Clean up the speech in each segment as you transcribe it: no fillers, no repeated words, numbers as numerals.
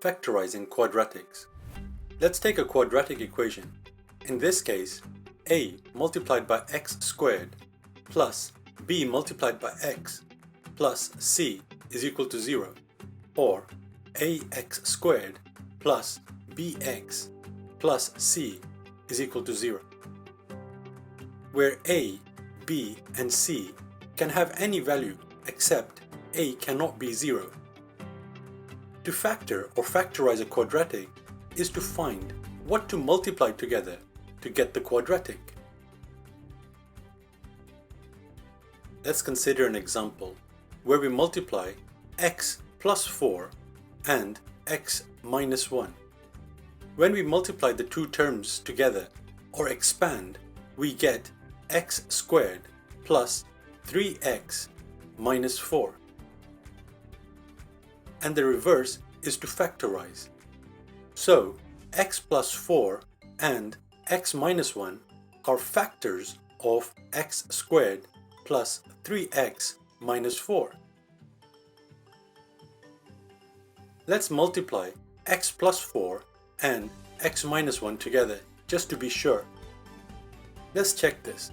Factorising quadratics. Let's take a quadratic equation. In this case, a multiplied by x squared plus b multiplied by x plus c is equal to 0, or ax squared plus bx plus c is equal to 0, where a, b and c can have any value except a cannot be 0. To factor or factorize a quadratic is to find what to multiply together to get the quadratic. Let's consider an example where we multiply x plus 4 and x minus 1. When we multiply the two terms together or expand, we get x squared plus 3x minus 4. And the reverse is to factorize. So x plus 4 and x minus 1 are factors of x squared plus 3x minus 4. Let's multiply x plus 4 and x minus 1 together just to be sure. Let's check this.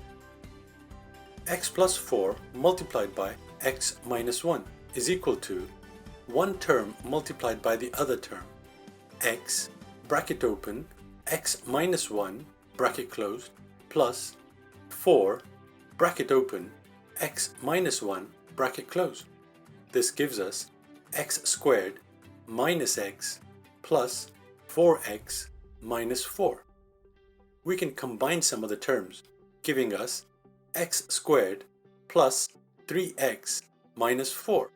X plus 4 multiplied by x minus 1 is equal to one term multiplied by the other term, x bracket open x minus 1 bracket closed plus 4 bracket open x minus 1 bracket closed. This gives us x squared minus x plus 4x minus 4. We can combine some of the terms, giving us x squared plus 3x minus 4.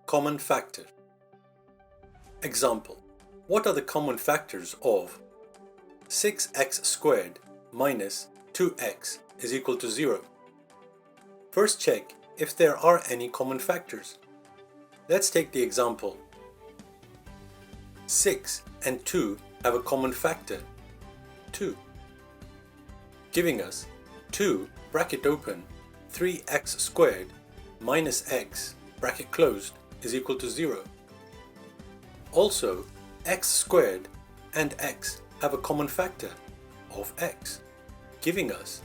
Common factor. Example: what are the common factors of 6x squared minus 2x is equal to 0? First check if there are any common factors. Let's take the example. 6 and 2 have a common factor, 2, giving us 2 bracket open 3x squared minus x bracket closed is equal to 0. Also, x squared and x have a common factor of x, giving us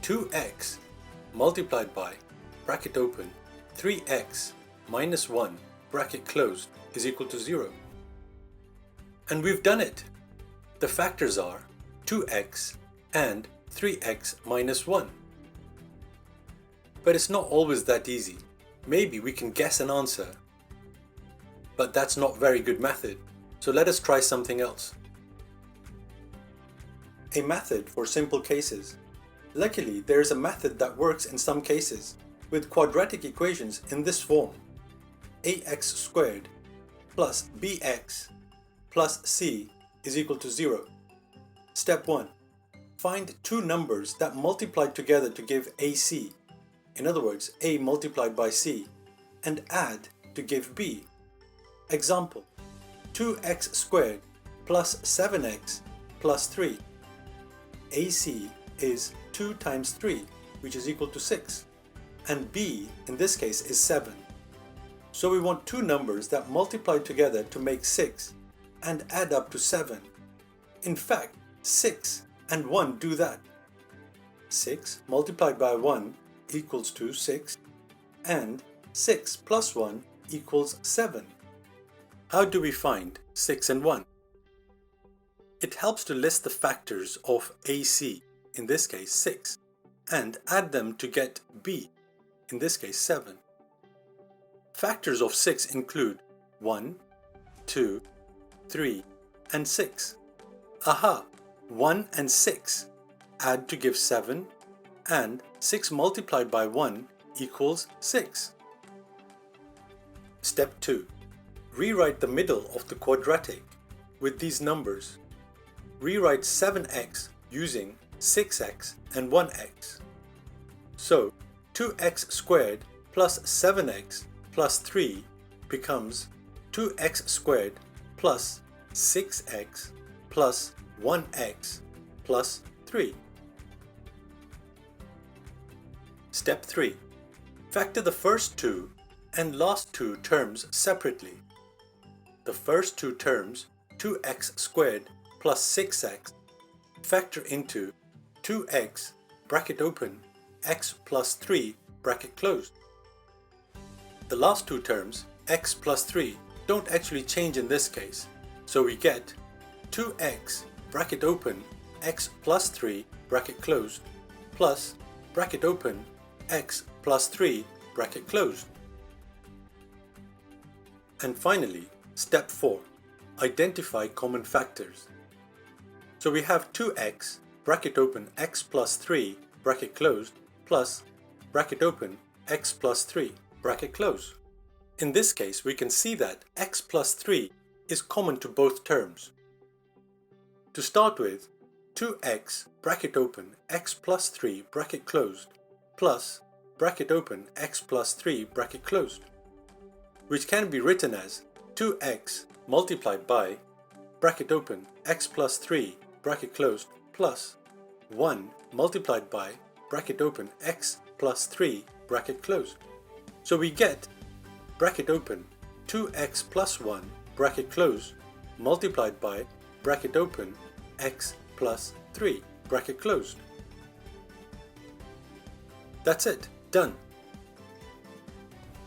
2x multiplied by bracket open 3x minus 1 bracket closed is equal to 0. And we've done it! The factors are 2x and 3x minus 1. But it's not always that easy. Maybe we can guess an answer, but that's not very good method, so let us try something else. A method for simple cases. Luckily, there is a method that works in some cases with quadratic equations in this form: ax squared plus bx plus c is equal to 0. Step 1. Find two numbers that multiply together to give ac, in other words a multiplied by c, and add to give b. Example: 2x squared plus 7x plus 3. AC is 2 times 3, which is equal to 6, and b in this case is 7. So we want two numbers that multiply together to make 6 and add up to 7. In fact, 6 and 1 do that. 6 multiplied by 1 equals to 6, and 6 plus 1 equals 7. How do we find 6 and 1? It helps to list the factors of AC, in this case 6, and add them to get B, in this case 7. Factors of 6 include 1, 2, 3, and 6. Aha! 1 and 6 add to give 7, and 6 multiplied by 1 equals 6. Step 2. Rewrite the middle of the quadratic with these numbers. Rewrite 7x using 6x and 1x. So 2x squared plus 7x plus 3 becomes 2x squared plus 6x plus 1x plus 3. Step 3. Factor the first two and last two terms separately. The first two terms, 2x squared plus 6x, factor into 2x bracket open x plus 3 bracket closed. The last two terms, x plus 3, don't actually change in this case, so we get 2x bracket open x plus 3 bracket closed plus bracket open x plus 3 bracket closed. And finally, step 4, identify common factors. So we have 2x bracket open x plus 3 bracket closed plus bracket open x plus 3 bracket closed. In this case, we can see that x plus 3 is common to both terms. To start with, 2x bracket open x plus 3 bracket closed plus bracket open x plus 3 bracket closed, which can be written as 2x multiplied by bracket open x plus 3 bracket closed plus 1 multiplied by bracket open x plus 3 bracket closed. So we get bracket open 2x plus 1 bracket closed multiplied by bracket open x plus 3 bracket closed. That's it, done.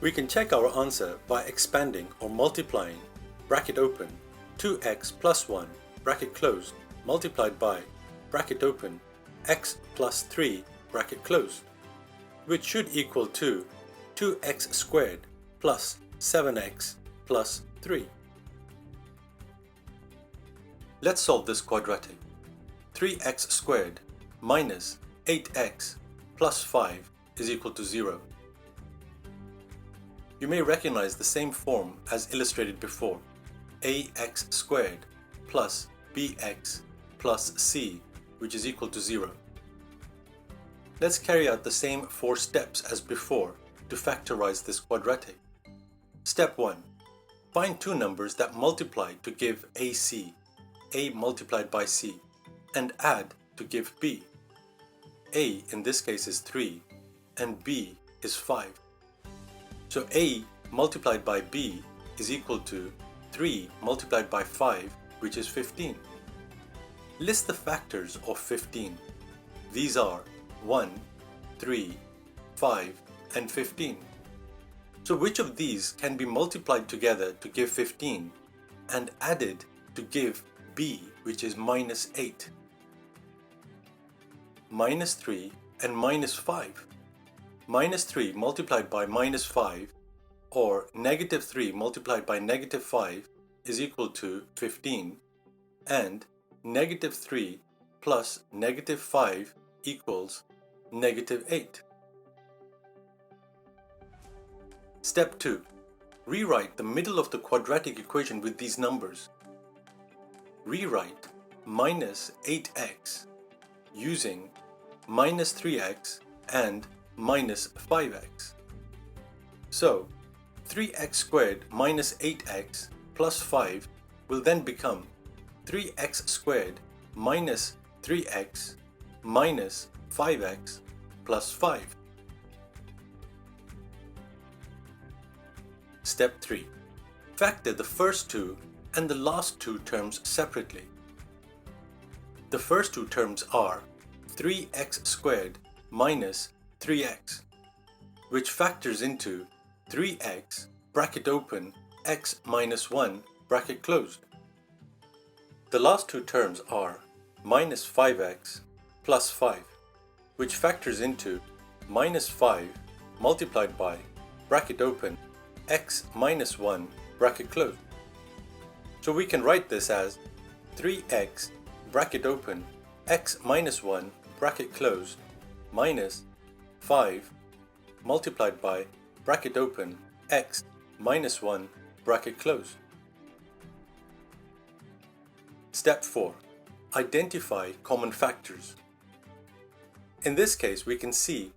We can check our answer by expanding or multiplying bracket open 2x plus 1 bracket closed multiplied by bracket open x plus 3 bracket closed, which should equal to 2x squared plus 7x plus 3. Let's solve this quadratic. 3x squared minus 8x plus 5 is equal to 0. You may recognize the same form as illustrated before, ax squared plus bx plus c, which is equal to 0. Let's carry out the same 4 steps as before to factorize this quadratic. Step 1. Find two numbers that multiply to give ac, a multiplied by c, and add to give b. A in this case is 3 and b is 5. So a multiplied by b is equal to 3 multiplied by 5, which is 15. List the factors of 15. These are 1, 3, 5 and 15. So which of these can be multiplied together to give 15 and added to give b, which is minus 8? Minus 3 and minus 5. Minus 3 multiplied by minus 5 or negative 3 multiplied by negative 5 is equal to 15, and negative 3 plus negative 5 equals negative 8. Step 2. Rewrite the middle of the quadratic equation with these numbers. Rewrite minus 8x using minus 3x and minus 5x. So 3x squared minus 8x plus 5 will then become 3x squared minus 3x minus 5x plus 5. Step 3. Factor the first two and the last two terms separately. The first two terms are 3x squared minus 3x, which factors into 3x bracket open x minus 1 bracket closed. The last two terms are minus 5x plus 5, which factors into minus 5 multiplied by bracket open x minus 1 bracket closed. So we can write this as 3x bracket open x minus 1 bracket closed minus 5 multiplied by bracket open x minus 1 bracket closed. Step 4. Identify common factors. In this case, we can see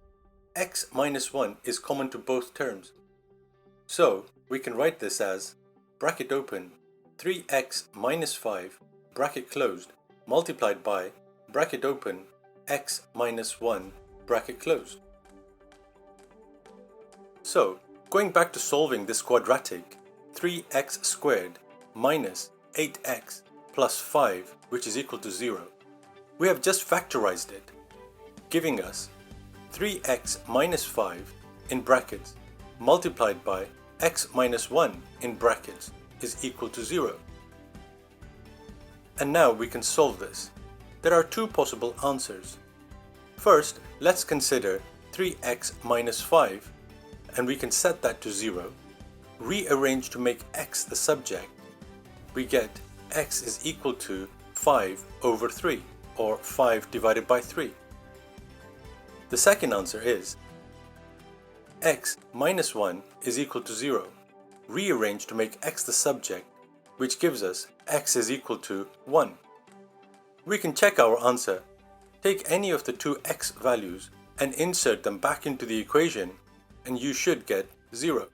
x minus 1 is common to both terms. So we can write this as bracket open 3x minus 5 bracket closed multiplied by bracket open x minus 1 bracket closed. So Going back to solving this quadratic, 3x squared minus 8x plus 5, which is equal to 0. We have just factorized it, giving us 3x minus 5 in brackets multiplied by x minus 1 in brackets is equal to 0. And now we can solve this. There are two possible answers. First, let's consider 3x minus 5, and we can set that to 0. Rearrange to make x the subject. We get x is equal to 5 over 3, or 5 divided by 3. The second answer is x minus 1 is equal to 0. Rearrange to make x the subject, which gives us x is equal to 1. We can check our answer. Take any of the two x values and insert them back into the equation, and you should get 0.